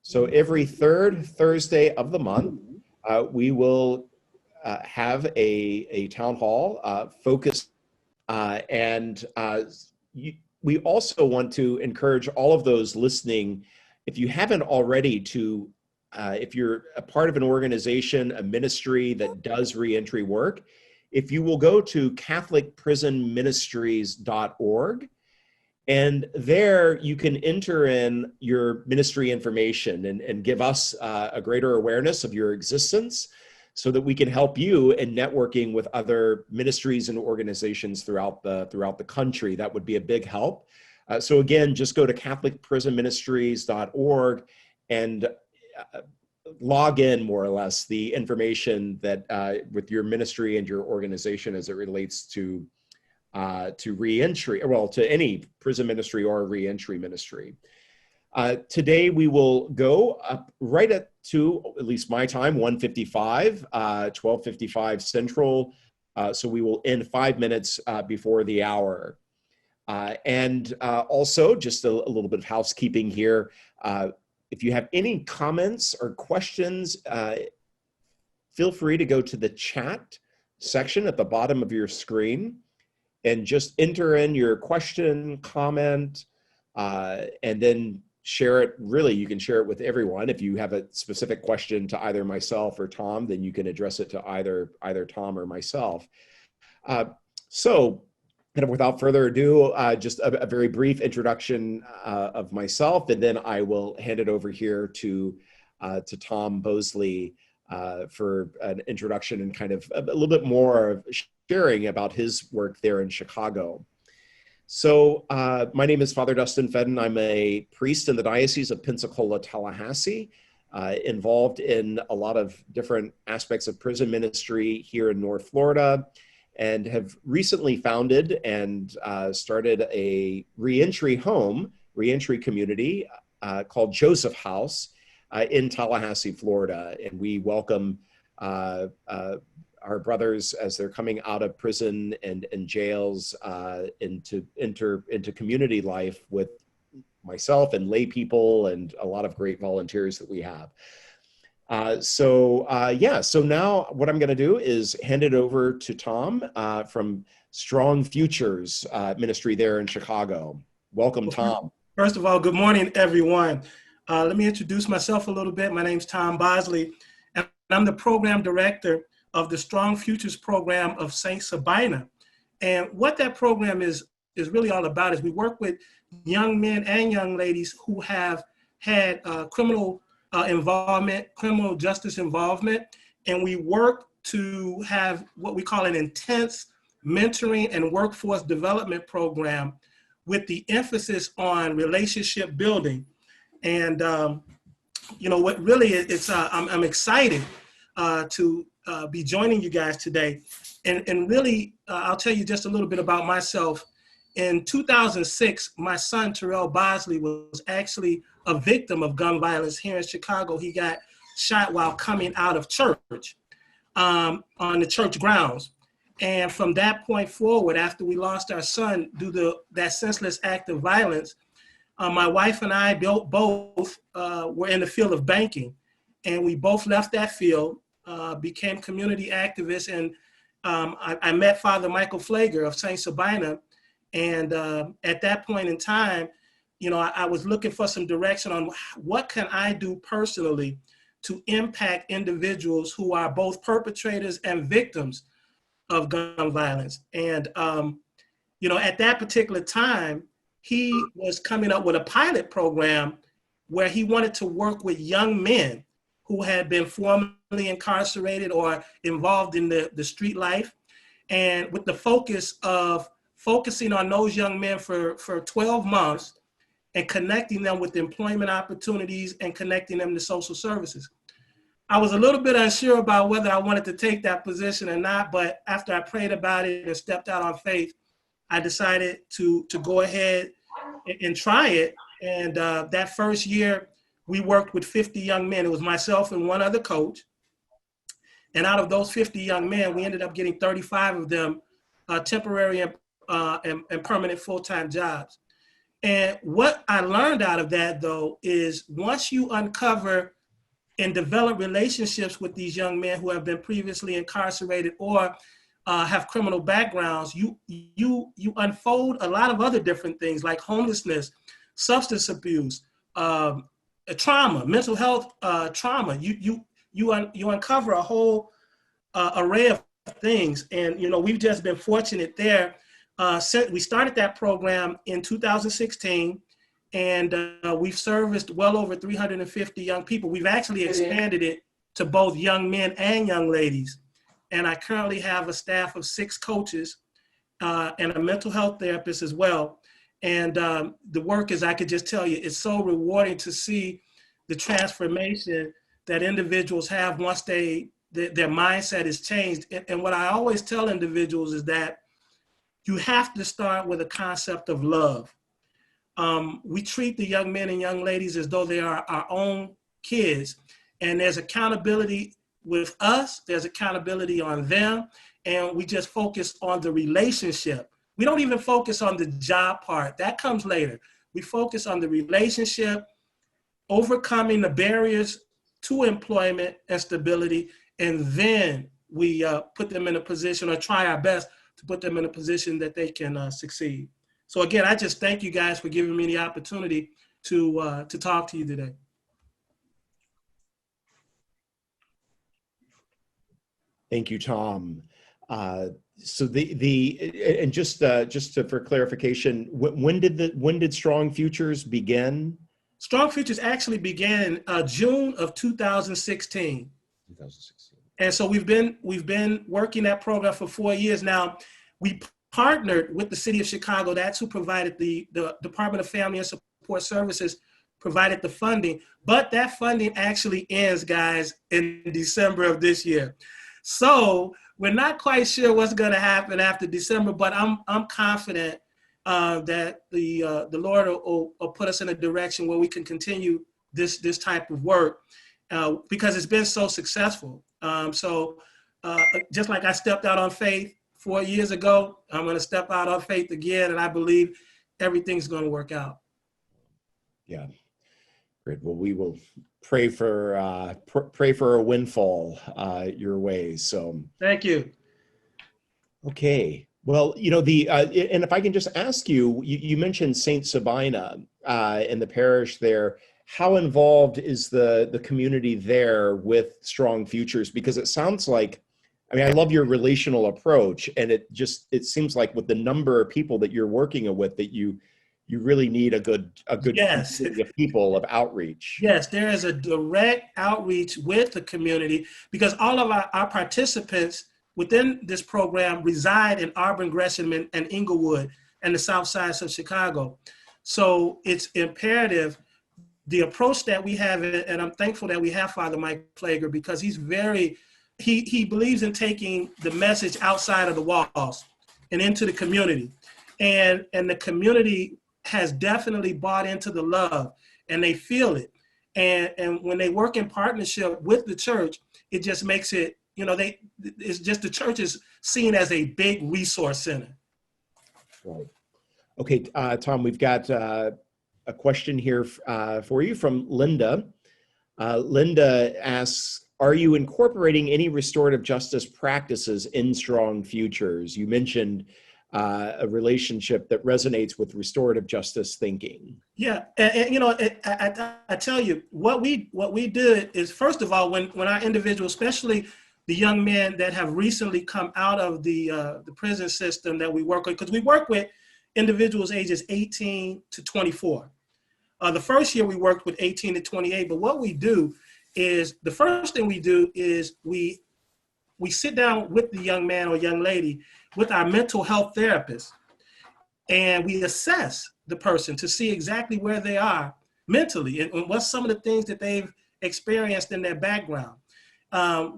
So every third Thursday of the month, we will have a town hall focused we also want to encourage all of those listening, if you haven't already, to if you're a part of an organization, a ministry that does reentry work, if you will go to catholicprisonministries.org, and there you can enter in your ministry information and give us a greater awareness of your existence so that we can help you in networking with other ministries and organizations throughout the country. That would be a big help. So again, just go to catholicprisonministries.org and log in more or less the information that with your ministry and your organization as it relates to reentry, well, to any prison ministry or reentry ministry. Today we will go up right at least my time, 1:55, 12:55 Central. So we will end 5 minutes before the hour. Also, just a little bit of housekeeping here. If you have any comments or questions, feel free to go to the chat section at the bottom of your screen and just enter in your question, comment, and then share it. Really, you can share it with everyone. If you have a specific question to either myself or Tom, then you can address it to either Tom or myself. So, kind of without further ado, just a very brief introduction of myself, and then I will hand it over here to Tom Bosley for an introduction and kind of a little bit more of sharing about his work there in Chicago. So my name is Father Dustin Fedden. I'm a priest in the Diocese of Pensacola, Tallahassee, involved in a lot of different aspects of prison ministry here in North Florida, and have recently founded and started a reentry community called Joseph House in Tallahassee, Florida. And we welcome our brothers as they're coming out of prison and jails into community life with myself and lay people and a lot of great volunteers that we have. So now what I'm going to do is hand it over to Tom from Strong Futures Ministry there in Chicago. Welcome, Tom. First of all, good morning, everyone. Let me introduce myself a little bit. My name's Tom Bosley, and I'm the program director of the Strong Futures program of St. Sabina. And what that program is really all about is we work with young men and young ladies who have had criminal involvement, criminal justice involvement, and we work to have what we call an intense mentoring and workforce development program with the emphasis on relationship building. And what really is, I'm excited to be joining you guys today. And really, I'll tell you just a little bit about myself. In 2006, my son, Terrell Bosley, was actually a victim of gun violence here in Chicago. He got shot while coming out of church on the church grounds. And from that point forward, after we lost our son due to that senseless act of violence, my wife and I both were in the field of banking. And we both left that field, became community activists. And I met Father Michael Flager of St. Sabina. And at that point in time, I was looking for some direction on what can I do personally to impact individuals who are both perpetrators and victims of gun violence. And, at that particular time, he was coming up with a pilot program where he wanted to work with young men who had been formerly incarcerated or involved in the street life, and with the focusing on those young men for 12 months and connecting them with employment opportunities and connecting them to social services. I was a little bit unsure about whether I wanted to take that position or not, but after I prayed about it and stepped out on faith, I decided to go ahead and try it. And that first year, we worked with 50 young men. It was myself and one other coach. And out of those 50 young men, we ended up getting 35 of them temporary and permanent full-time jobs. And what I learned out of that, though, is once you uncover and develop relationships with these young men who have been previously incarcerated or have criminal backgrounds, you unfold a lot of other different things like homelessness, substance abuse, trauma, mental health trauma. You uncover a whole array of things, and we've just been fortunate there. Since we started that program in 2016, and we've serviced well over 350 young people. We've actually expanded it to both young men and young ladies. And I currently have a staff of 6 coaches and a mental health therapist as well. And the work, as I could just tell you, it's so rewarding to see the transformation that individuals have once their mindset is changed. And what I always tell individuals is that you have to start with a concept of love. We treat the young men and young ladies as though they are our own kids, and there's accountability with us, there's accountability on them, and we just focus on the relationship. We don't even focus on the job part, that comes later. We focus on the relationship, overcoming the barriers to employment and stability, and then we put them in a position, or try our best to put them in a position that they can succeed. So again, I just thank you guys for giving me the opportunity to talk to you today. Thank you, Tom. So and just for clarification, when did Strong Futures begin? Strong Futures actually began in June of 2016. 2016. And so we've been working that program for 4 years now. We partnered with the city of Chicago. That's who provided the Department of Family and Support Services provided the funding, but that funding actually ends, guys, in December of this year. So we're not quite sure what's going to happen after December, but I'm confident that the Lord will put us in a direction where we can continue this type of work because it's been so successful. So just like I stepped out on faith 4 years ago, I'm going to step out on faith again, and I believe everything's going to work out. Yeah, great. Well, we will pray for a windfall your way. So thank you. Okay. Well, and if I can just ask you, you mentioned Saint Sabina and the parish there. How involved is the community there with Strong Futures? Because it sounds like, I love your relational approach, and it seems like with the number of people that you're working with, that you really need a good yes. community of people, of outreach. Yes, there is a direct outreach with the community because all of our participants within this program reside in Auburn, Gresham, and Inglewood and the south sides of Chicago. So it's imperative, the approach that we have, and I'm thankful that we have Father Mike Plager because he's he believes in taking the message outside of the walls and into the community. And the community has definitely bought into the love, and they feel it. And when they work in partnership with the church, it just makes it, it's just the church is seen as a big resource center. Right. Okay, Tom, we've got a question here for you from Linda. Linda asks, are you incorporating any restorative justice practices in Strong Futures? You mentioned a relationship that resonates with restorative justice thinking. Yeah, and I tell you, what we did is, first of all, when our individuals, especially the young men that have recently come out of the prison system that we work with, because we work with individuals ages 18 to 24. The first year we worked with 18 to 28, but what we do is, the first thing we do is we sit down with the young man or young lady with our mental health therapist, and we assess the person to see exactly where they are mentally and what's some of the things that they've experienced in their background.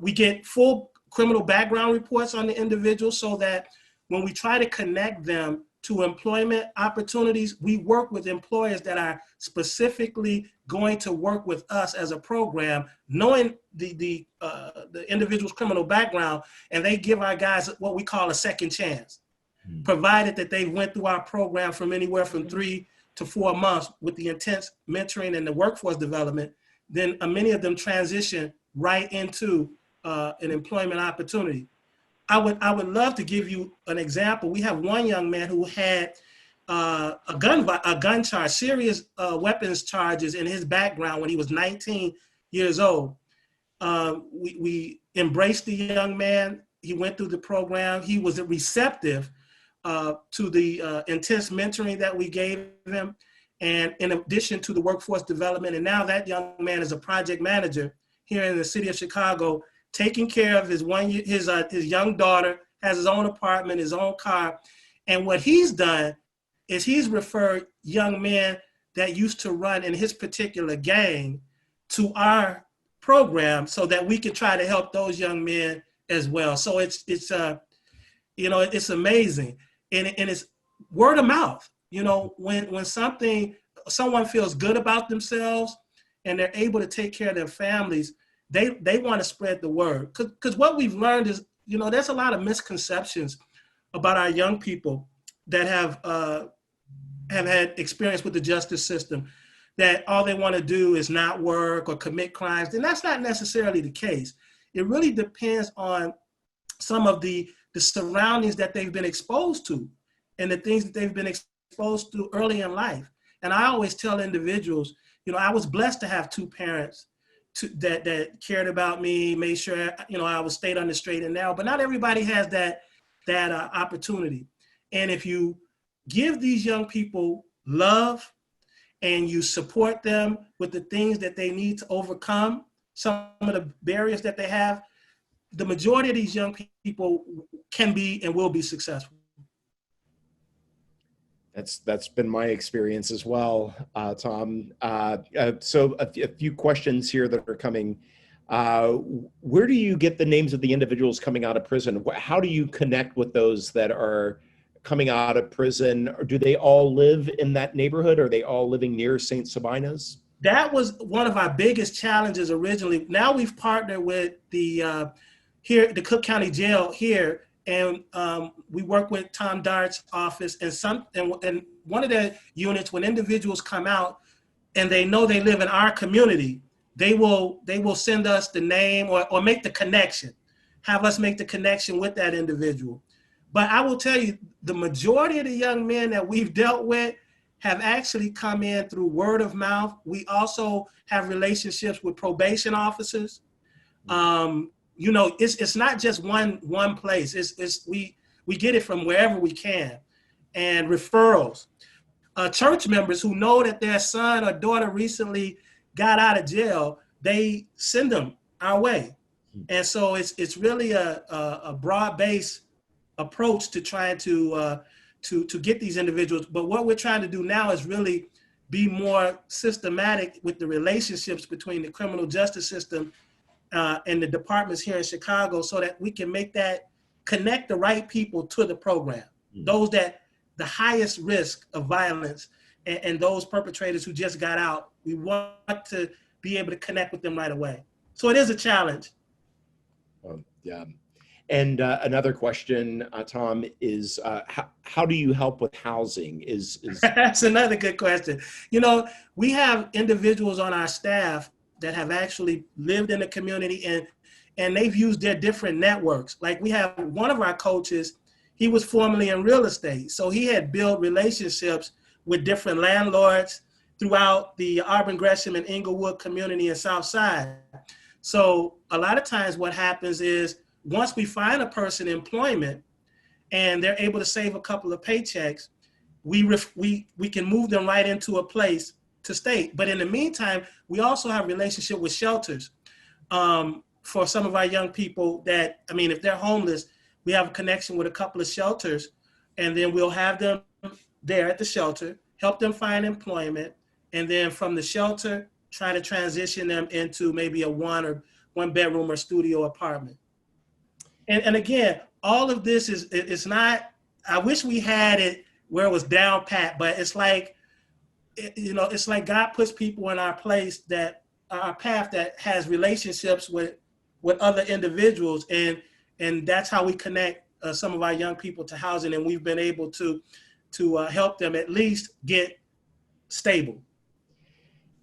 We get full criminal background reports on the individual so that when we try to connect them to employment opportunities, we work with employers that are specifically going to work with us as a program, knowing the individual's criminal background, and they give our guys what we call a second chance, provided that they went through our program from anywhere from 3 to 4 months with the intense mentoring and the workforce development, then many of them transition right into an employment opportunity. I would love to give you an example. We have one young man who had a gun charge, serious weapons charges in his background when he was 19 years old. We embraced the young man. He went through the program. He was receptive to the intense mentoring that we gave him, and in addition to the workforce development. And now that young man is a project manager here in the city of Chicago, taking care of his young daughter, has his own apartment, his own car. And what he's done is he's referred young men that used to run in his particular gang to our program so that we can try to help those young men as well. So it's it's amazing. And it's word of mouth. When someone feels good about themselves and they're able to take care of their families, they want to spread the word. Because what we've learned is, there's a lot of misconceptions about our young people that have had experience with the justice system, that all they want to do is not work or commit crimes. And that's not necessarily the case. It really depends on some of the surroundings that they've been exposed to and the things that they've been exposed to early in life. And I always tell individuals, I was blessed to have 2 parents that cared about me, made sure, I was stayed on the straight and narrow, but not everybody has that opportunity. And if you give these young people love and you support them with the things that they need to overcome some of the barriers that they have, the majority of these young people can be and will be successful. That's been my experience as well, Tom. So a few questions here that are coming. Where do you get the names of the individuals coming out of prison? How do you connect with those that are coming out of prison? Or do they all live in that neighborhood? Are they all living near St. Sabina's? That was one of our biggest challenges originally. Now we've partnered with the Cook County Jail here, and we work with Tom Dart's office and one of the units. When individuals come out and they know they live in our community, they will send us the name or make the connection, have us make the connection with that individual. But I will tell you, the majority of the young men that we've dealt with have actually come in through word of mouth. We also have relationships with probation officers. It's not just one place. We get it from wherever we can. And referrals. Church members who know that their son or daughter recently got out of jail, they send them our way. And so it's really a broad-based approach to trying to get these individuals. But what we're trying to do now is really be more systematic with the relationships between the criminal justice system and the departments here in Chicago, so that we can connect the right people to the program. Those that the highest risk of violence and those perpetrators who just got out, we want to be able to connect with them right away. So it is a challenge. Yeah. And another question, Tom, is how do you help with housing? That's another good question. We have individuals on our staff that have actually lived in the community and they've used their different networks. Like we have one of our coaches, he was formerly in real estate. So he had built relationships with different landlords throughout the Auburn, Gresham, and Inglewood community in South Side. So a lot of times what happens is once we find a person employment and they're able to save a couple of paychecks, we can move them right into a place to stay. But in the meantime, we also have relationship with shelters for some of our young people that, if they're homeless, we have a connection with a couple of shelters, and then we'll have them there at the shelter, help them find employment, and then from the shelter, try to transition them into maybe a one bedroom or studio apartment. And again, all of this it's not, I wish we had it where it was down pat, but it's like, it's like God puts people in our place our path that has relationships with other individuals. And that's how we connect some of our young people to housing. And we've been able to help them at least get stable.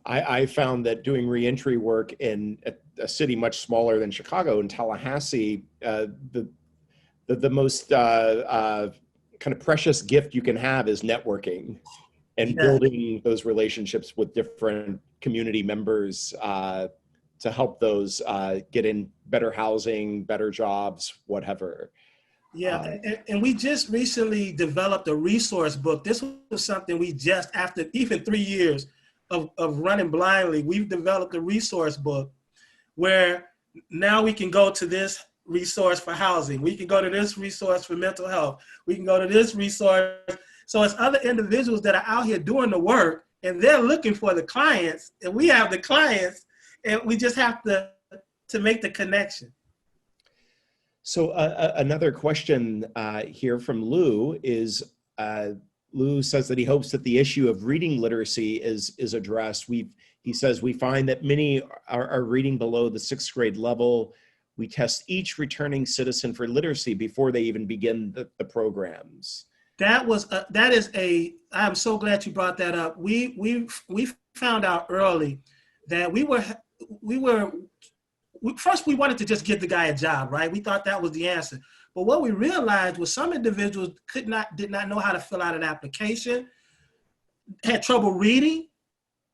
I found that doing reentry work in a city much smaller than Chicago, in Tallahassee, the most kind of precious gift you can have is networking and Yeah. building those relationships with different community members to help those get in better housing, better jobs, whatever. Yeah, and we just recently developed a resource book. This was something we just, after even 3 years of running blindly, we've developed a resource book where now we can go to this resource for housing. We can go to this resource for mental health. We can go to this resource. So it's other individuals that are out here doing the work, and they're looking for the clients, and we have the clients, and we just have to make the connection. So another question here from Lou is, Lou says that he hopes that the issue of reading literacy is addressed. He says, we find that many are reading below the 6th grade level. We test each returning citizen for literacy before they even begin the programs. I'm so glad you brought that up. We found out early that first we wanted to just give the guy a job, right? We thought that was the answer. But what we realized was some individuals did not know how to fill out an application, had trouble reading.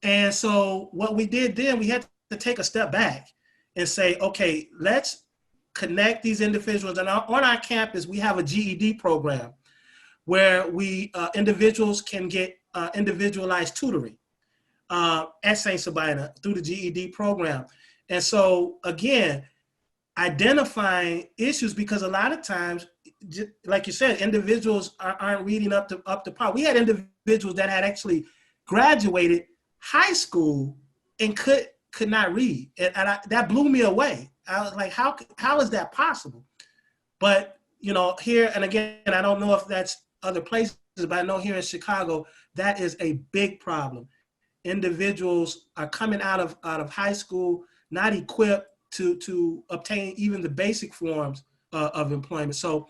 And so what we did then, we had to take a step back and say, okay, let's connect these individuals. And on our campus, we have a GED program where individuals can get individualized tutoring at St. Sabina through the GED program. And so again, identifying issues, because a lot of times, like you said, individuals aren't reading up to par. We had individuals that had actually graduated high school and could not read, and that blew me away. I was like, how is that possible? But here, and again, I don't know if that's other places, but I know here in Chicago, that is a big problem. Individuals are coming out of high school not equipped to obtain even the basic forms of employment. So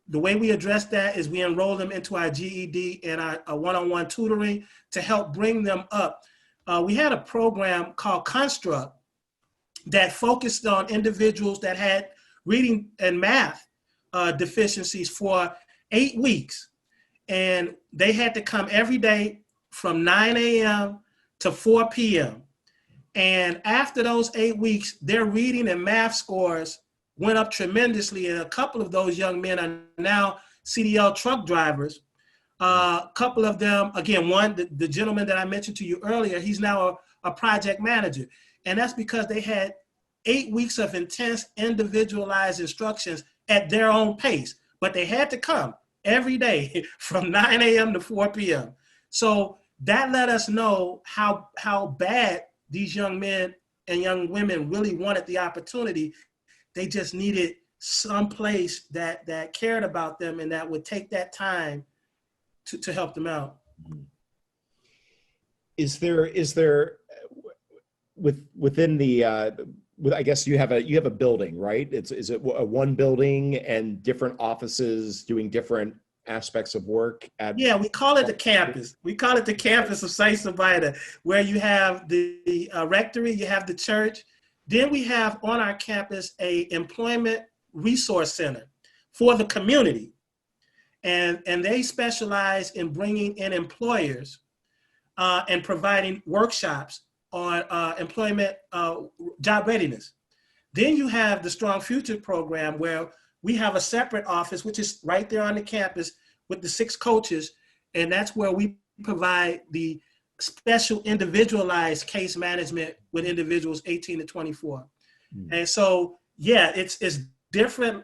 the way we address that is we enroll them into our GED and our one-on-one tutoring to help bring them up. We had a program called Construct that focused on individuals that had reading and math deficiencies for 8 weeks. And they had to come every day from 9 a.m. to 4 p.m. And after those 8 weeks, their reading and math scores went up tremendously. And a couple of those young men are now CDL truck drivers. A couple of them, again, the gentleman that I mentioned to you earlier, he's now a project manager. And that's because they had 8 weeks of intense individualized instructions at their own pace. But they had to come every day from 9 a.m. to 4 p.m. So that let us know how bad these young men and young women really wanted the opportunity. They just needed some place that cared about them and that would take that time to help them out. Is there within the I guess you have a building, right? Is it a one building and different offices doing different aspects of work Yeah, we call it the campus. We call it the campus of St. Sabina, where you have the rectory, you have the church. Then we have on our campus a employment resource center for the community. And they specialize in bringing in employers and providing workshops on employment job readiness. Then you have the Strong Future program, where we have a separate office, which is right there on the campus with the 6 coaches. And that's where we provide the special individualized case management with individuals 18 to 24. And so, yeah, it's different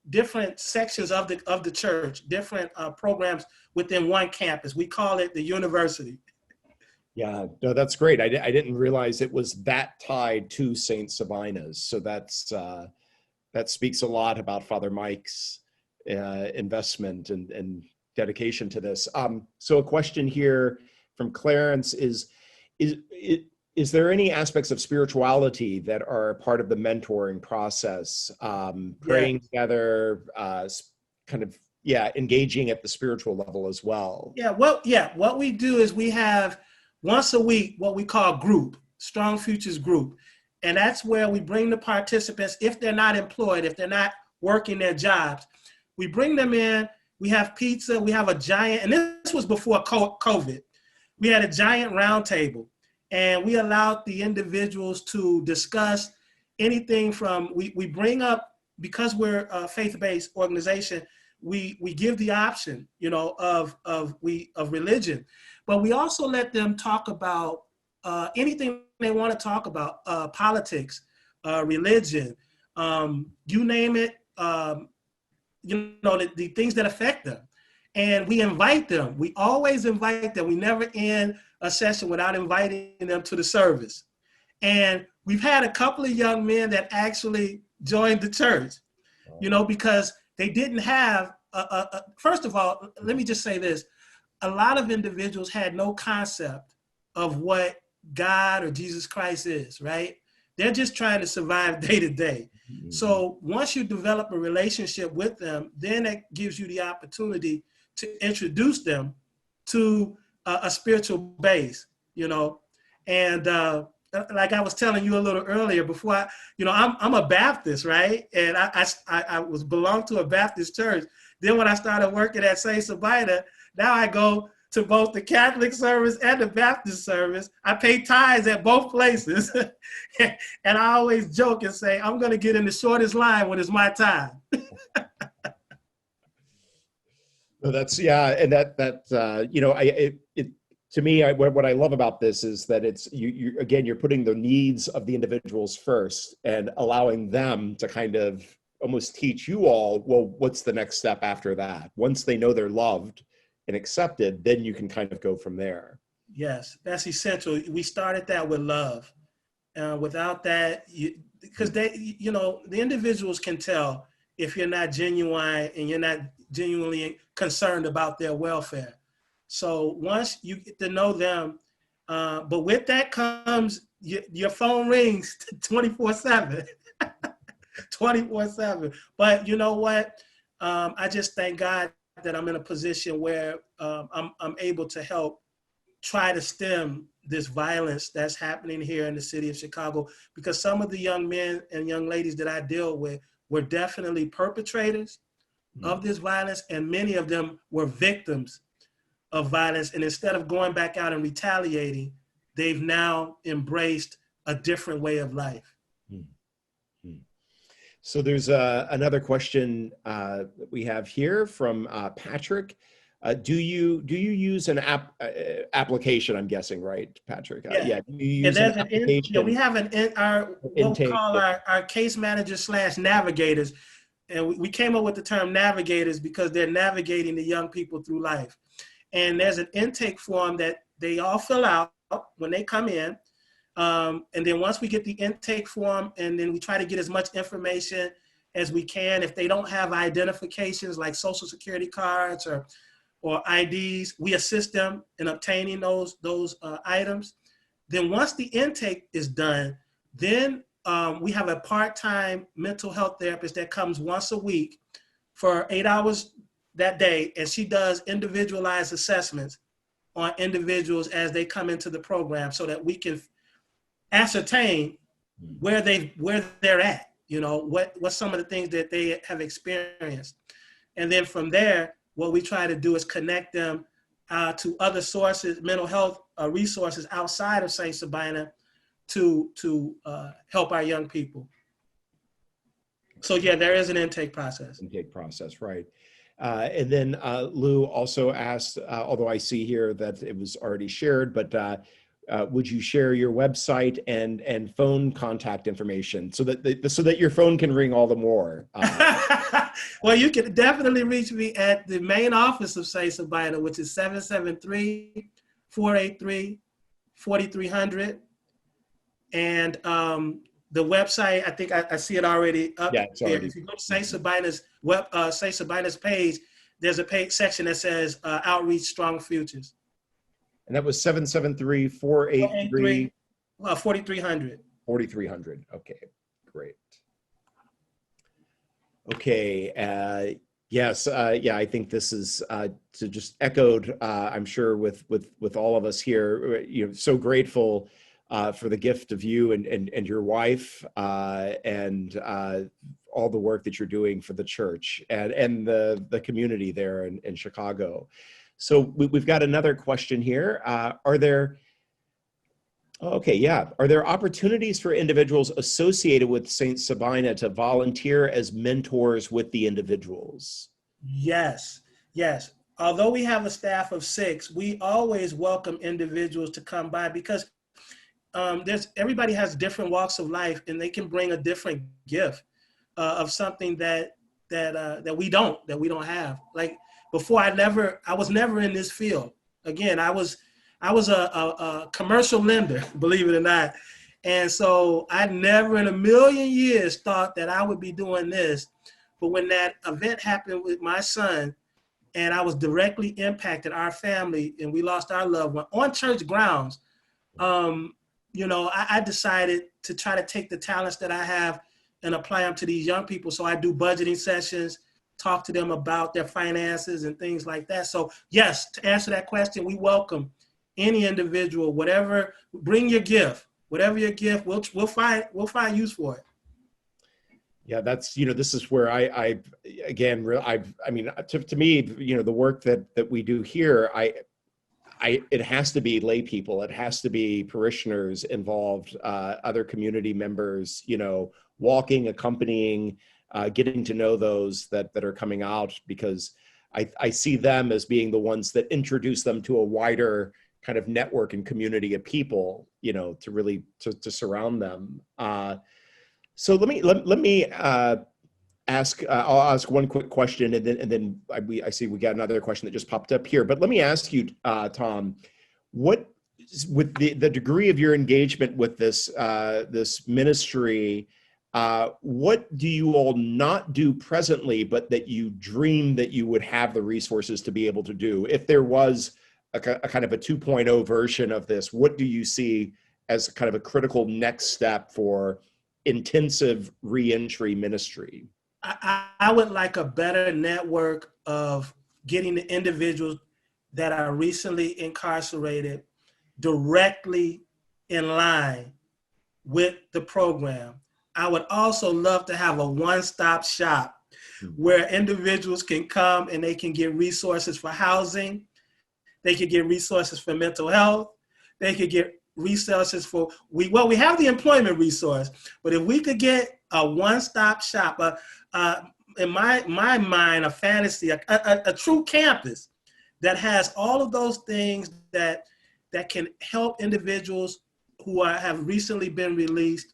different sections of the church, different programs within one campus. We call it the university. Yeah, no, that's great. I didn't realize it was that tied to St. Sabina's. So that speaks a lot about Father Mike's investment and dedication to this. So a question here from Clarence is there any aspects of spirituality that are part of the mentoring process? Praying together, kind of yeah, engaging at the spiritual level as well. What we do is we have once a week what we call group, Strong Futures Group. And that's where we bring the participants, if they're not employed, if they're not working their jobs, we bring them in, we have pizza, we have a giant, and this was before COVID. We had a giant round table, and we allowed the individuals to discuss anything from, we bring up, because we're a faith-based organization, we give the option, you know, of religion, but we also let them talk about anything they want to talk about, politics, religion, you name it, you know, the things that affect them. And we invite them. We always invite them. We never end a session without inviting them to the service. And we've had a couple of young men that actually joined the church, you know, because they didn't have, first of all, let me just say this. A lot of individuals had no concept of what God or Jesus Christ is, right? They're just trying to survive day to day. Mm-hmm. So once you develop a relationship with them, then it gives you the opportunity to introduce them to a spiritual base, you know. And like I was telling you a little earlier, before I'm a Baptist, right? And I was belonged to a Baptist church. Then when I started working at St. Sabina, now I go to both the Catholic service and the Baptist service. I pay tithes at both places. And I always joke and say, I'm going to get in the shortest line when it's my time. No, that's, yeah. And you know, to me, what I love about this is that it's, you're putting the needs of the individuals first and allowing them to kind of almost teach you all, well, what's the next step after that? Once they know they're loved and accepted, then you can kind of go from there. Yes, that's essential. We started that with love. Without that, because the individuals can tell if you're not genuine and you're not genuinely concerned about their welfare. So once you get to know them, but with that comes your phone rings 24/7, 24/7. But you know what? I just thank God that I'm in a position where I'm able to help try to stem this violence that's happening here in the city of Chicago, because some of the young men and young ladies that I deal with were definitely perpetrators of this violence, and many of them were victims of violence. And instead of going back out and retaliating, they've now embraced a different way of life. So there's another question that we have here from Patrick. Do you use an application? I'm guessing, right, Patrick? Yeah. Do you use an application? We have what we call our case managers / navigators, and we came up with the term navigators because they're navigating the young people through life. And there's an intake form that they all fill out when they come in. And then once we get the intake form, and then we try to get as much information as we can. If they don't have identifications like social security cards or IDs, we assist them in obtaining those items. Then once the intake is done, then we have a part-time mental health therapist that comes once a week for 8 hours that day, and she does individualized assessments on individuals as they come into the program, so that we can ascertain where they're at, you know, what's some of the things that they have experienced. And then from there, what we try to do is connect them to other sources, mental health resources outside of St. Sabina to help our young people. So yeah, there is an intake process. Intake process, right. And then Lou also asked, although I see here that it was already shared, but would you share your website and phone contact information so that your phone can ring all the more? Well, you can definitely reach me at the main office of St. Sabina, which is 773-483-4300. And the website, I think I see it already up there. If you go to St. Sabina's St. Sabina's page, there's a section that says Outreach Strong Futures. And that was 773-483 4300. 4300. Okay, great. Okay, Yes, yeah, I think this is to just echoed. I'm sure with all of us here, so grateful for the gift of you and your wife and all the work that you're doing for the church and the community there in Chicago. So we've got another question here. Okay, yeah. Are there opportunities for individuals associated with St. Sabina to volunteer as mentors with the individuals? Yes, yes. Although we have a staff of 6, we always welcome individuals to come by because everybody has different walks of life, and they can bring a different gift of something that we don't have. Like before, I was never in this field. Again, I was a commercial lender, believe it or not, and so I never in a million years thought that I would be doing this. But when that event happened with my son, and I was directly impacted, our family, and we lost our loved one on church grounds. I decided to try to take the talents that I have and apply them to these young people. So I do budgeting sessions, talk to them about their finances and things like that. So yes, to answer that question, we welcome any individual, whatever, bring your gift, whatever your gift, we'll find use for it. Yeah, that's, this is where I again, I mean, to me, the work that we do here, it has to be lay people. It has to be parishioners involved, other community members, walking, accompanying, getting to know those that are coming out, because I see them as being the ones that introduce them to a wider kind of network and community of people, to really, to surround them. So let me ask. I'll ask one quick question, and then I see we got another question that just popped up here. But let me ask you, Tom, what with the degree of your engagement with this this ministry, what do you all not do presently, but that you dream that you would have the resources to be able to do? If there was a kind of a 2.0 version of this, what do you see as kind of a critical next step for intensive reentry ministry? I would like a better network of getting the individuals that are recently incarcerated directly in line with the program. I would also love to have a one-stop shop where individuals can come and they can get resources for housing, they could get resources for mental health, they could get resources for, we have the employment resource, but if we could get a one-stop shop, in my mind, a fantasy, a true campus that has all of those things that can help individuals who have recently been released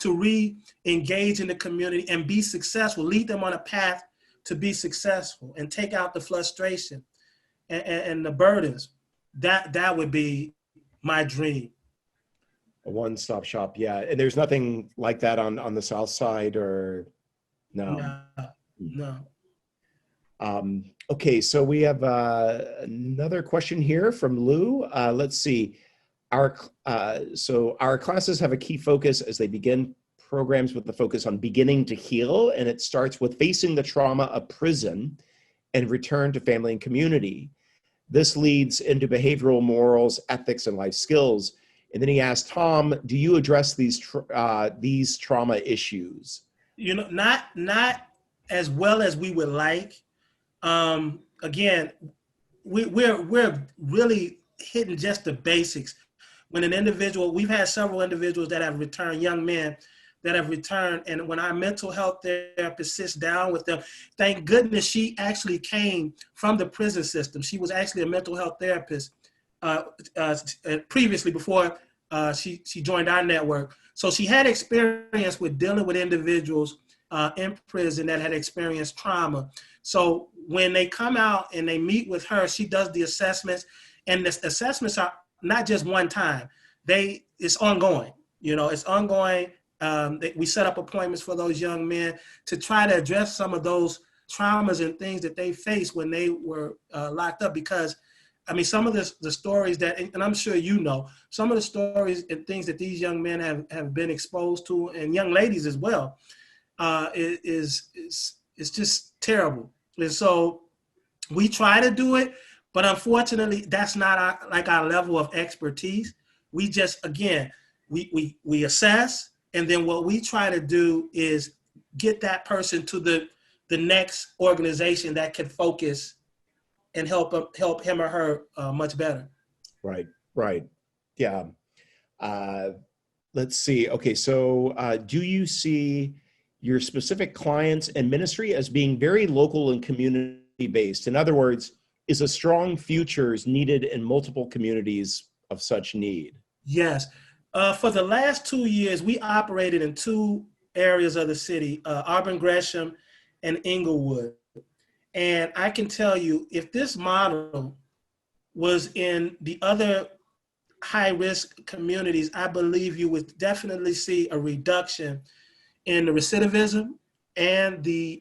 to re-engage in the community and be successful, lead them on a path to be successful and take out the frustration and the burdens. That would be my dream. A one-stop shop, yeah. And there's nothing like that on the South Side, or no? No. Okay, so we have another question here from Lou. Let's see. So our classes have a key focus as they begin programs with the focus on beginning to heal, and it starts with facing the trauma of prison and return to family and community. This leads into behavioral morals, ethics, and life skills. And then he asked, Tom, do you address these trauma issues? Not as well as we would like. Again, we're really hitting just the basics. When an individual, we've had several individuals that have returned, young men that have returned, and when our mental health therapist sits down with them, thank goodness she actually came from the prison system. She was actually a mental health therapist previously before she joined our network. So she had experience with dealing with individuals in prison that had experienced trauma. So when they come out and they meet with her, she does the assessments, and the assessments are not just one time. It's ongoing. It's ongoing. We set up appointments for those young men to try to address some of those traumas and things that they faced when they were locked up. Because, I mean, some of the stories that, and I'm sure some of the stories and things that these young men have been exposed to, and young ladies as well, is It's just terrible. And so we try to do it, but unfortunately, that's not our level of expertise. We just, again, we assess, and then what we try to do is get that person to the next organization that can focus and help him or her much better. Right, right. Yeah. Let's see. Okay, so do you see your specific clients and ministry as being very local and community-based? In other words, is a strong futures needed in multiple communities of such need? Yes. For the last 2 years, we operated in 2 areas of the city, Auburn Gresham and Inglewood. And I can tell you, if this model was in the other high-risk communities, I believe you would definitely see a reduction in the recidivism and the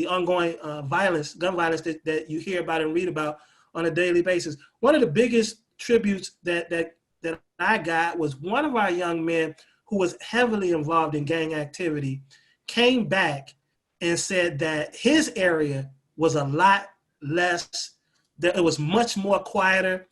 ongoing violence, gun violence that you hear about and read about on a daily basis. One of the biggest tributes that I got was one of our young men who was heavily involved in gang activity came back and said that his area was a lot less, that it was much more quieter,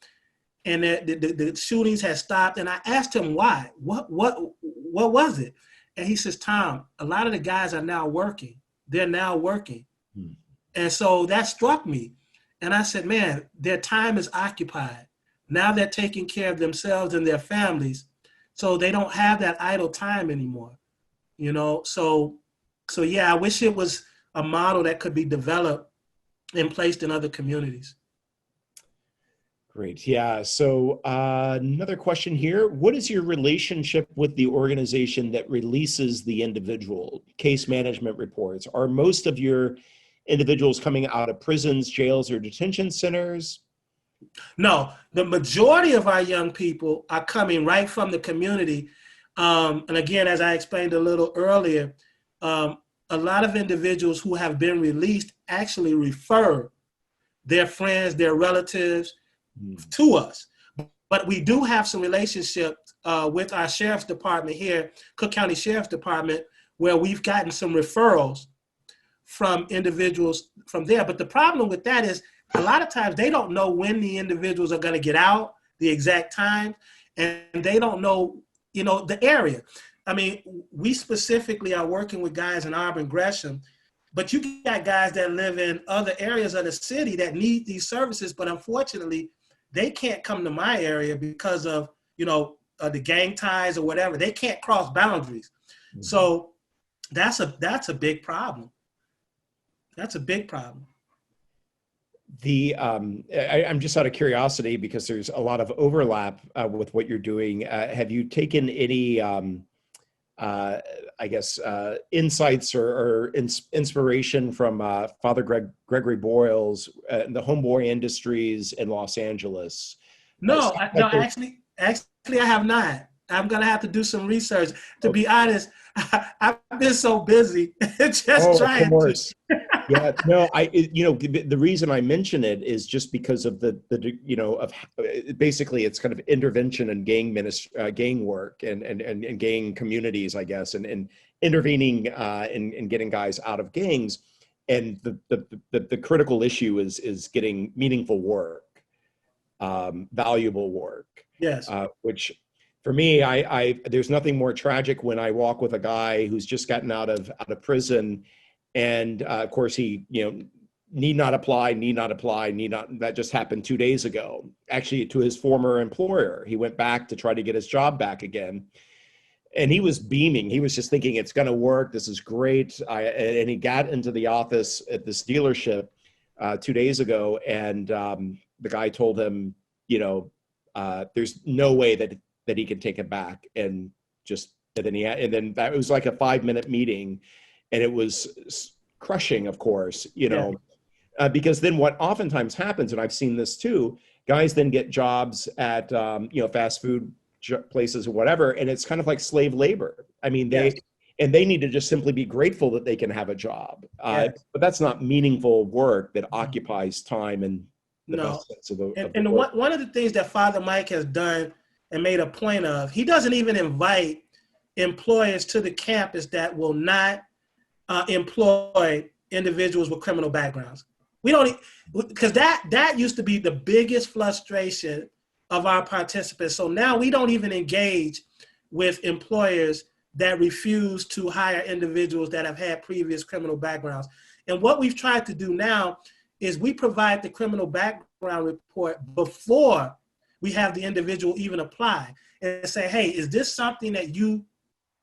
and that the shootings had stopped. And I asked him why. What was it? And he says, Tom, a lot of the guys are now working. They're now working. Hmm. And so that struck me. And I said, man, their time is occupied. Now they're taking care of themselves and their families. So they don't have that idle time anymore. You know, so yeah, I wish it was a model that could be developed and placed in other communities. Great. Yeah. So another question here. What is your relationship with the organization that releases the individual? Case management reports. Are most of your individuals coming out of prisons, jails, or detention centers? No, the majority of our young people are coming right from the community. And again, as I explained a little earlier, a lot of individuals who have been released actually refer their friends, their relatives, to us. But we do have some relationship with our sheriff's department here, Cook County Sheriff's Department, where we've gotten some referrals from individuals from there. But the problem with that is a lot of times they don't know when the individuals are going to get out, the exact time, and they don't know, you know, the area. I mean, we specifically are working with guys in Auburn Gresham, but you got guys that live in other areas of the city that need these services, but unfortunately, they can't come to my area because of, you know, the gang ties or whatever. They can't cross boundaries. Mm-hmm. So that's a big problem. That's a big problem. I'm just out of curiosity because there's a lot of overlap with what you're doing. Have you taken any, insights or inspiration from Father Gregory Boyle's the homeboy industries in Los Angeles? No, actually, I have not. I'm gonna have to do some research. To be honest, I've been so busy just trying. Of course. Yeah, no, the reason I mention it is just because of the basically it's kind of intervention and gang work and gang communities, I guess, and intervening and getting guys out of gangs, and the critical issue is getting meaningful work, valuable work. Yes. Which for me, I there's nothing more tragic when I walk with a guy who's just gotten out of prison. And of course, he, need not apply. That just happened 2 days ago, actually, to his former employer. He went back to try to get his job back again. And he was beaming. He was just thinking, it's going to work. This is great. And he got into the office at this dealership 2 days ago. And the guy told him, there's no way that he can take it back. And then that was like a 5-minute meeting. And it was crushing, of course, because then what oftentimes happens, and I've seen this too, guys then get jobs at, fast food places or whatever, and it's kind of like slave labor. I mean, they need to just simply be grateful that they can have a job. But that's not meaningful work that occupies time and the best sense of the work. One of the things that Father Mike has done and made a point of, he doesn't even invite employers to the campus that will not employ individuals with criminal backgrounds. We don't, because that used to be the biggest frustration of our participants. So now we don't even engage with employers that refuse to hire individuals that have had previous criminal backgrounds. And what we've tried to do now is we provide the criminal background report before we have the individual even apply and say, hey, is this something that you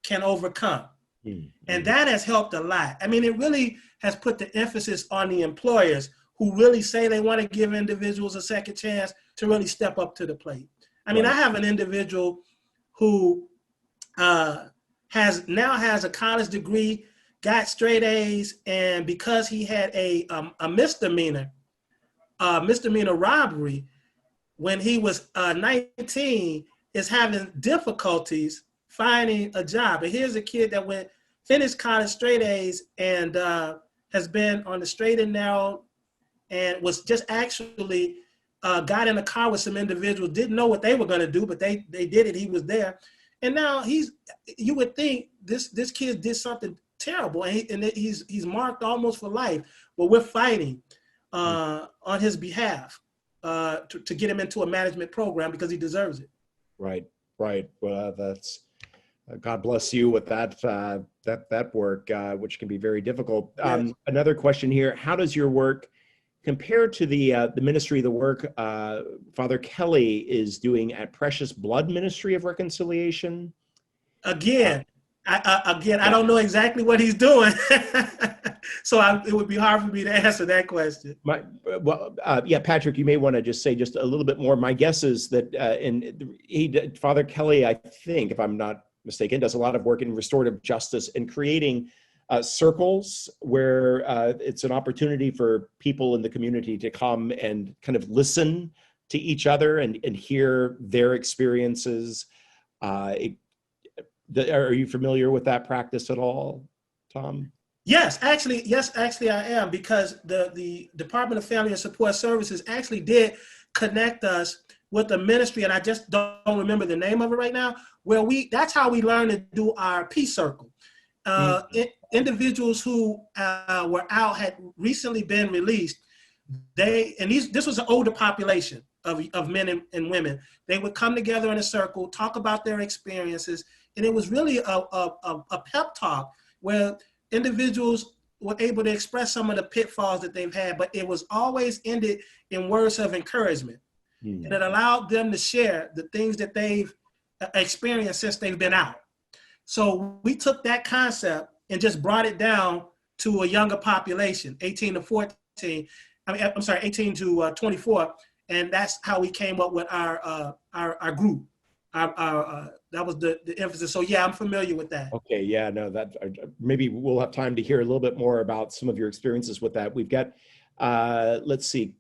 can overcome? Mm-hmm. And that has helped a lot. I mean, it really has put the emphasis on the employers who really say they want to give individuals a second chance to really step up to the plate. I mean, right. I have an individual who has a college degree, got straight A's, and because he had a misdemeanor robbery when he was 19, is having difficulties finding a job. And here's a kid that finished college straight A's and has been on the straight and narrow, and was just actually got in a car with some individuals, didn't know what they were going to do, but they did it. He was there. And now you would think this kid did something terrible, and he's marked almost for life. But we're fighting on his behalf to get him into a management program because he deserves it. Right. Well, that's God bless you with that work, which can be very difficult. Yes. Another question here: how does your work compare to the ministry, the work Father Kelly is doing at Precious Blood Ministry of Reconciliation? Again, I don't know exactly what he's doing, so it would be hard for me to answer that question. Patrick, you may want to just say just a little bit more. My guess is that Father Kelly, I think, if I'm not mistaken, does a lot of work in restorative justice and creating circles where it's an opportunity for people in the community to come and kind of listen to each other and hear their experiences. Are you familiar with that practice at all, Tom? Yes, actually I am, because the Department of Family and Support Services actually did connect us with a ministry, and I just don't remember the name of it right now, where that's how we learned to do our peace circle. Individuals who were out, had recently been released, this was an older population of men and women. They would come together in a circle, talk about their experiences, and it was really a pep talk where individuals were able to express some of the pitfalls that they've had, but it was always ended in words of encouragement. Mm-hmm. And it allowed them to share the things that they've experienced since they've been out. So we took that concept and just brought it down to a younger population, 18 to 24. And that's how we came up with our group. That was the emphasis. So yeah, I'm familiar with that. Okay, yeah, no, that maybe we'll have time to hear a little bit more about some of your experiences with that. We've got, let's see,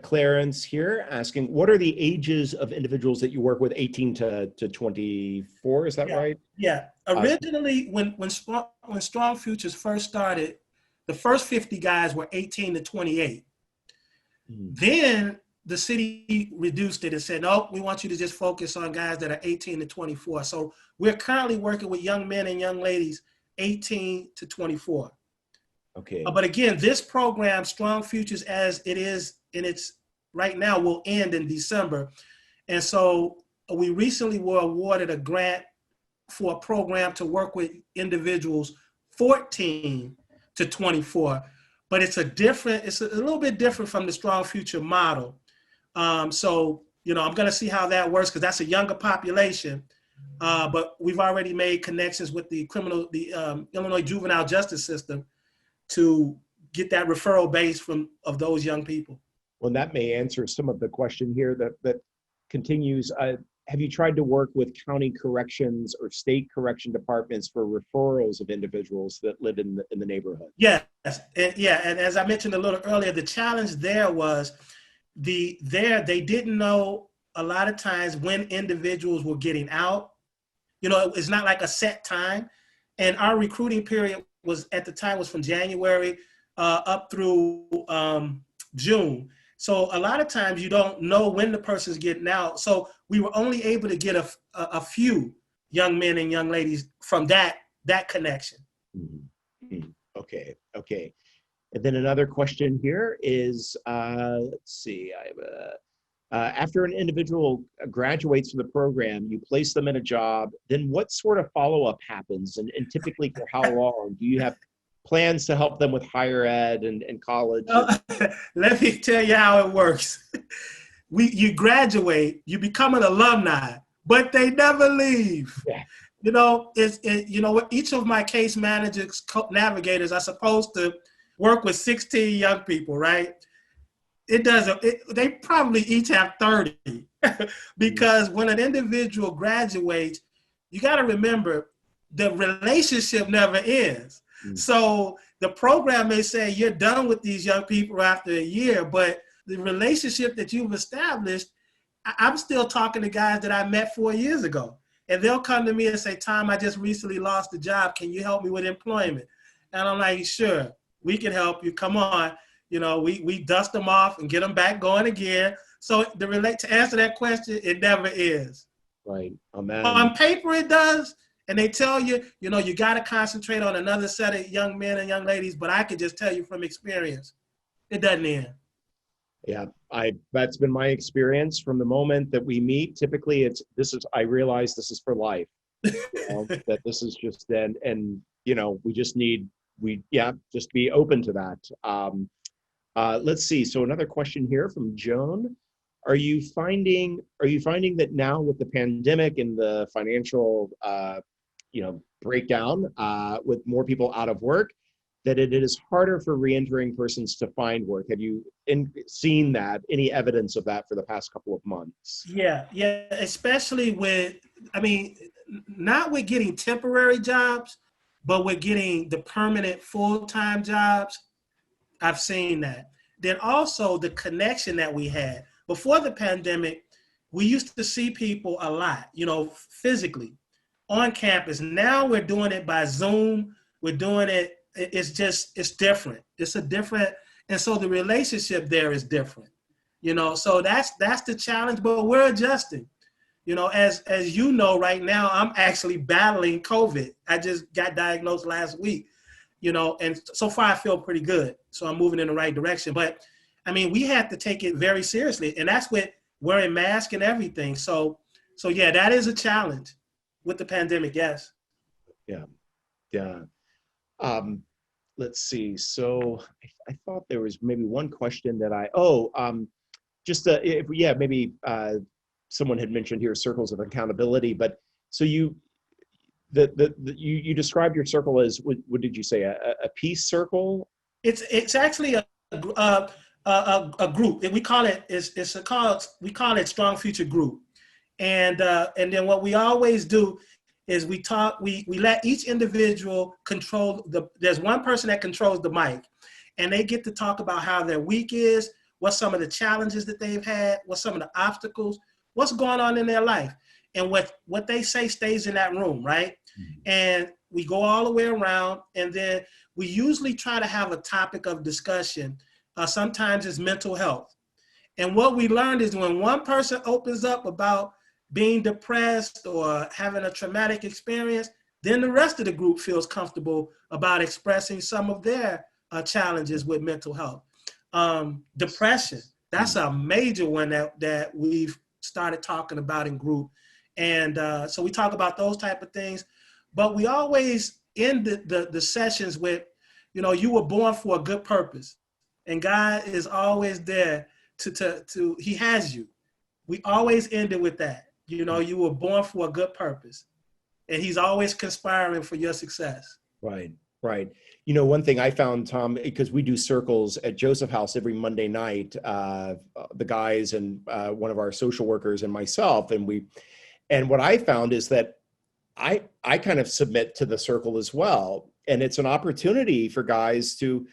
Clarence here asking, what are the ages of individuals that you work with, 18 to 24? Is that right? Yeah. Originally, when Strong Futures first started, the first 50 guys were 18 to 28. Mm-hmm. Then the city reduced it and said, no, we want you to just focus on guys that are 18 to 24. So we're currently working with young men and young ladies, 18 to 24. Okay. But again, this program, Strong Futures, as it is in its right now, will end in December. And so we recently were awarded a grant for a program to work with individuals 14 to 24. But it's a little bit different from the Strong Future model. So, I'm going to see how that works, because that's a younger population. But we've already made connections with the Illinois juvenile justice system to get that referral base of those young people. Well, that may answer some of the question here that continues. Have you tried to work with county corrections or state correction departments for referrals of individuals that live in the neighborhood? Yes, and as I mentioned a little earlier, the challenge there was they didn't know a lot of times when individuals were getting out. It's not like a set time, and our recruiting period was from January up through June. So a lot of times you don't know when the person's getting out. So we were only able to get a few young men and young ladies from that connection. Mm-hmm. Okay. And then another question here is, let's see, I have after an individual graduates from the program, you place them in a job, then what sort of follow-up happens, and typically for how long? Do you have plans to help them with higher ed and college? Let me tell you how it works. You graduate, you become an alumni, but they never leave. Yeah. Each of my case managers, navigators are supposed to work with 16 young people, right? They probably each have 30 because when an individual graduates, you got to remember the relationship never ends. So the program may say you're done with these young people after a year, but the relationship that you've established, I'm still talking to guys that I met 4 years ago. And they'll come to me and say, Tom, I just recently lost a job. Can you help me with employment? And I'm like, sure, we can help you. Come on. We dust them off and get them back going again. So to answer that question, it never is. Right. Amen. On paper, it does. And they tell you, you got to concentrate on another set of young men and young ladies. But I can just tell you from experience, it doesn't end. Yeah, that's been my experience from the moment that we meet. Typically, I realize this is for life. That this is just and we just just be open to that. Let's see. So another question here from Joan. Are you finding that now with the pandemic and the financial breakdown with more people out of work, that it is harder for reentering persons to find work? Have you seen any evidence of that for the past couple of months? Yeah, especially not with getting temporary jobs, but with getting the permanent full-time jobs. I've seen that. Then also the connection that we had. Before the pandemic, we used to see people a lot, physically on campus. Now we're doing it by Zoom. We're doing it. It's different. It's a different, and so the relationship there is different, so that's the challenge, but we're adjusting, as right now, I'm actually battling COVID. I just got diagnosed last week, and so far I feel pretty good. So I'm moving in the right direction, but we had to take it very seriously, and that's with wearing masks and everything. So yeah, that is a challenge with the pandemic. Yes. Yeah. Let's see. So I thought there was maybe one question that maybe someone had mentioned here circles of accountability, but so you described your circle as, what did you say, a peace circle? It's actually a group. We call it Strong Future Group, and then what we always do is we let each individual control there's one person that controls the mic, and they get to talk about how their week is, what some of the challenges that they've had, what some of the obstacles, what's going on in their life. And what they say stays in that room, right? Mm-hmm. And we go all the way around, and then we usually try to have a topic of discussion. Sometimes it's mental health. And what we learned is when one person opens up about being depressed or having a traumatic experience, then the rest of the group feels comfortable about expressing some of their challenges with mental health. Depression, that's a major one that we've started talking about in group. And so we talk about those type of things, but we always end the sessions with, you were born for a good purpose, and God is always there to He has you. We always end it with that. You were born for a good purpose, and He's always conspiring for your success. Right. One thing I found, Tom, because we do circles at Joseph House every Monday night, the guys and one of our social workers and myself, and what I found is that I kind of submit to the circle as well. And it's an opportunity for guys to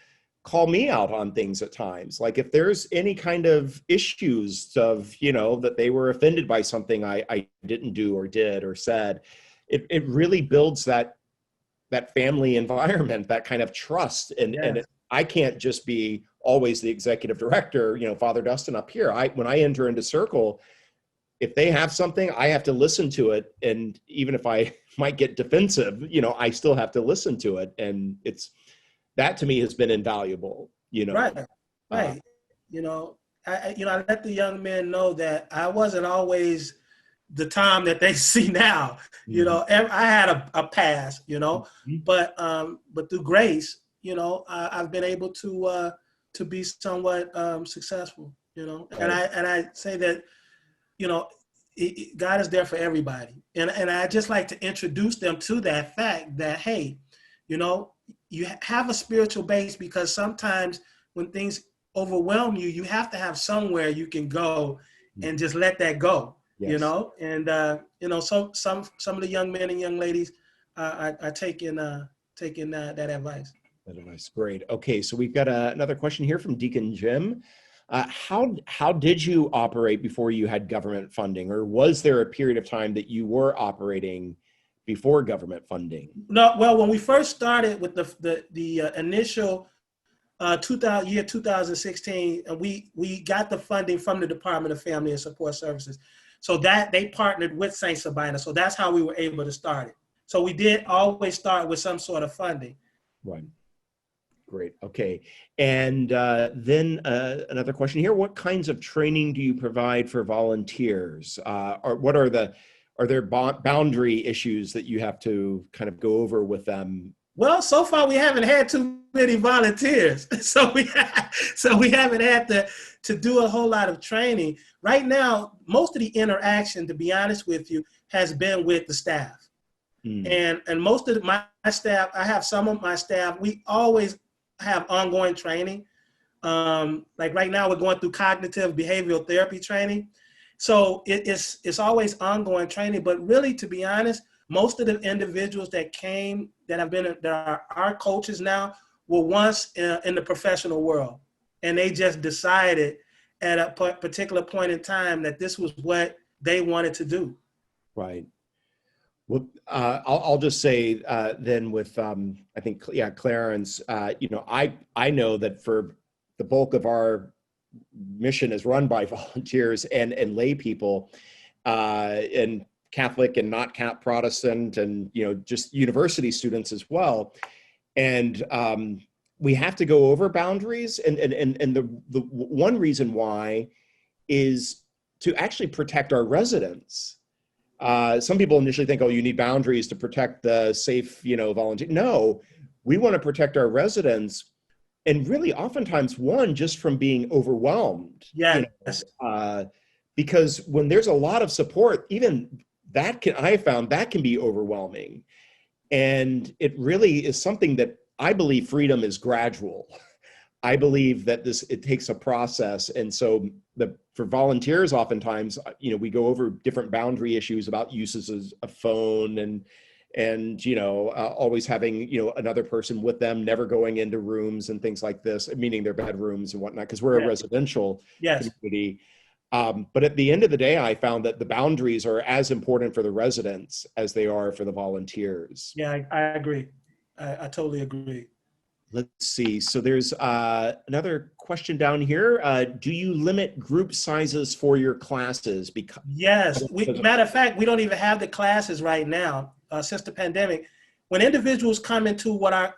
call me out on things at times. Like if there's any kind of issues of, that they were offended by something I didn't do or did or said, it really builds that family environment, that kind of trust. And I can't just be always the executive director, Father Dustin up here. When I enter into circle, if they have something, I have to listen to it. And even if I might get defensive, I still have to listen to it. And that to me has been invaluable, you know. Right, right. You know, I let the young men know that I wasn't always the Tom that they see now. You Mhm. know, I had a past, you know, Mhm. but through grace, you know, I've been able to be somewhat successful, you know, and Right. I say that, you know, God is there for everybody, and I just like to introduce them to that fact that, hey, you know, you have a spiritual base, because sometimes when things overwhelm you, you have to have somewhere you can go and just let that go, you Yes. know. And you know, so some of the young men and young ladies are taking that advice. That advice. Great. Okay, so we've got another question here from Deacon Jim. How did you operate before you had government funding, or was there a period of time that you were operating before government funding? No, well, when we first started with the initial 2016, and we got the funding from the Department of Family and Support Services, so that they partnered with St. Sabina. So that's how we were able to start it. So we did always start with some sort of funding. Right. Great. Okay. And then another question here: what kinds of training do you provide for volunteers? Or what are there boundary issues that you have to kind of go over with them? Well, so far we haven't had too many volunteers, so we haven't had to do a whole lot of training. Right now, most of the interaction, to be honest with you, has been with the staff. Mm. And most of my staff, I have some of my staff, we always have ongoing training. Like right now, we're going through cognitive behavioral therapy training. So it's always ongoing training. But really, to be honest, most of the individuals that came that have been that are our coaches now were once in the professional world, and they just decided at a particular point in time that this was what they wanted to do. Right. Well, I'll just say then with I think yeah, Clarence. You know, I know that for the bulk of our mission is run by volunteers and lay people, and Catholic and not Cap Protestant, and you know, just university students as well. And we have to go over boundaries, and the one reason why is to actually protect our residents. Some people initially think, oh, you need boundaries to protect the safe, you know, volunteer. No, we want to protect our residents, and really, oftentimes, one just from being overwhelmed, you know, Yes. because when there's a lot of support, even that I found that can be overwhelming, and it really is something that I believe freedom is gradual. I believe that it takes a process. And so for volunteers, oftentimes, you know, we go over different boundary issues about uses of phone and, you know, always having, you know, another person with them, never going into rooms and things like this, meaning their bedrooms and whatnot, because we're a Yeah. residential Yes. community. But at the end of the day, I found that the boundaries are as important for the residents as they are for the volunteers. Yeah, I agree. I totally agree. Let's see. So there's another question down here. Do you limit group sizes for your classes? Yes. Matter of fact, we don't even have the classes right now since the pandemic. When individuals come into what our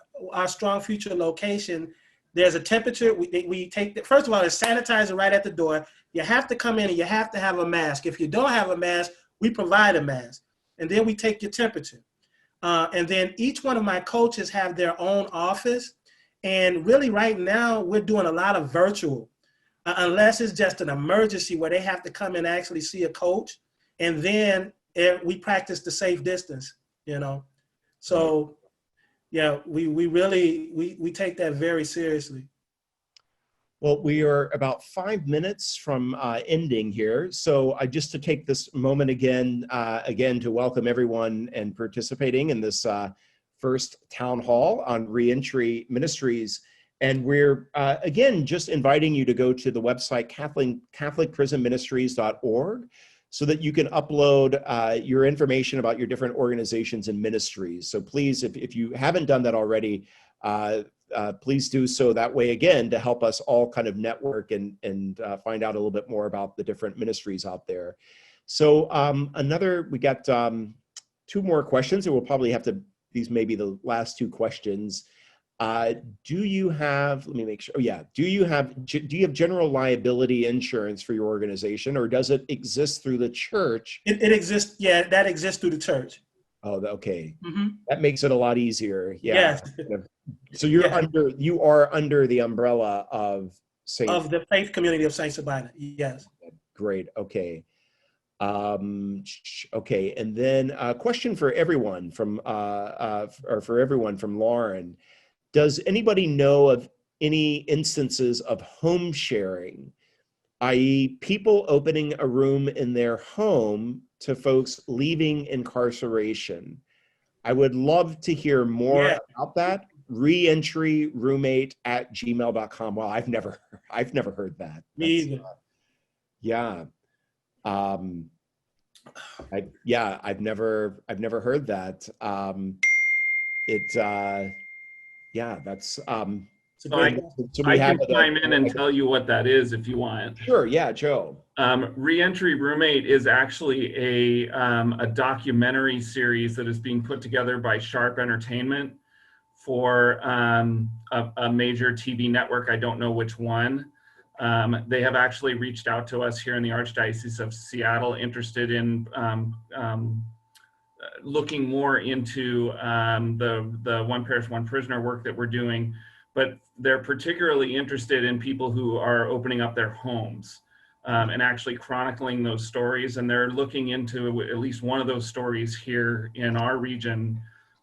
Strong Future location, there's a temperature. We take first of all, there's sanitizer right at the door. You have to come in and you have to have a mask. If you don't have a mask, we provide a mask, and then we take your temperature. And then each one of my coaches have their own office. And really right now, we're doing a lot of virtual, unless it's just an emergency where they have to come and actually see a coach. And then we practice the safe distance, you know. Right. So yeah, we really, we take that very seriously. Well, we are about 5 minutes from ending here. So just to take this moment again to welcome everyone and participating in this first town hall on reentry ministries. And we're, again, just inviting you to go to the website catholicprisonministries.org so that you can upload your information about your different organizations and ministries. So please, if you haven't done that already, please do so. That way, again, to help us all kind of network and find out a little bit more about the different ministries out there. So we got 2 more questions, and we'll probably have to, these may be the last 2 questions. Do you have, let me make sure, oh yeah, do you have general liability insurance for your organization, or does it exist through the church? It exists, yeah, that exists through the church. Oh, okay. Mm-hmm. That makes it a lot easier. Yeah. Yes. So Yes. you are under the umbrella of Saint. Of the faith community of Saint Sabina. Yes. Great. Okay. Okay. And then a question for everyone for everyone from Lauren. Does anybody know of any instances of home sharing, i.e. people opening a room in their home to folks leaving incarceration? I would love to hear more Yeah. about that. Reentryroommate@gmail.com. Well, I've never heard that. Me either. Yeah. I've never heard that. That's It's a So I, great so we I have can chime in and tell you what that is if you want. Sure, yeah, Joe. Reentry Roommate is actually a documentary series that is being put together by Sharp Entertainment for a major TV network. I don't know which one. They have actually reached out to us here in the Archdiocese of Seattle, interested in looking more into the One Parish, One Prisoner work that we're doing, but they're particularly interested in people who are opening up their homes and actually chronicling those stories. And they're looking into at least one of those stories here in our region,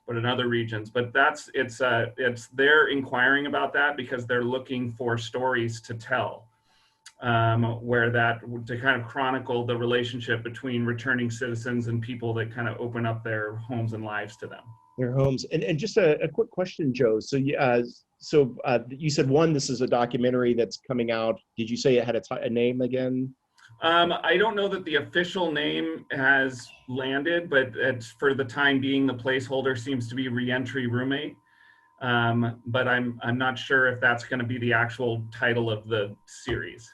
but in other regions. But they're inquiring about that because they're looking for stories to tell. Where that to kind of chronicle the relationship between returning citizens and people that kind of open up their homes and lives to them. Their homes. And just a quick question, Joe. So you said this is a documentary that's coming out. Did you say it had a name again? I don't know that the official name has landed, but it's, for the time being, the placeholder seems to be Reentry Roommate. But I'm not sure if that's going to be the actual title of the series.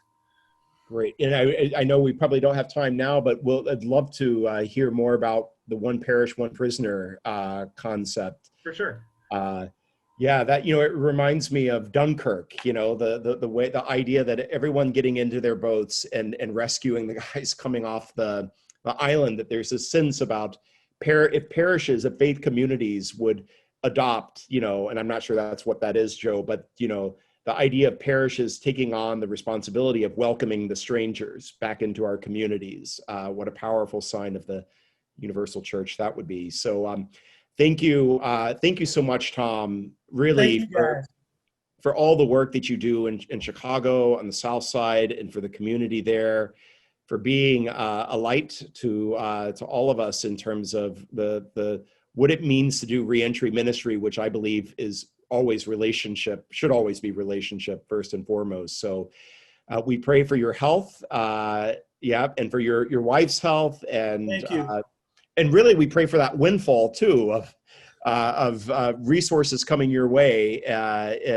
Great. And I know we probably don't have time now, but I'd love to hear more about the One Parish, One Prisoner concept. For sure. That, it reminds me of Dunkirk, the idea that everyone getting into their boats and rescuing the guys coming off the island, that there's a sense about if parishes, if faith communities would adopt, and I'm not sure that's what that is, Joe, but, the idea of parishes taking on the responsibility of welcoming the strangers back into our communities. What a powerful sign of the universal church that would be. So thank you so much, Tom, really, for all the work that you do in Chicago on the South Side, and for the community there, for being a light to all of us in terms of the what it means to do reentry ministry, which I believe is should always be relationship first and foremost. So we pray for your health, and for your wife's health, and Thank you. And really we pray for that windfall too of resources coming your way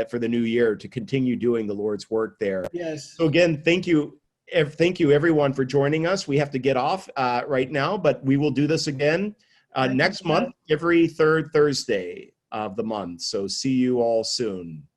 for the new year to continue doing the Lord's work there. Yes. So again, thank you everyone for joining us. We have to get off right now, but we will do this again next month, every third Thursday of the month. So see you all soon.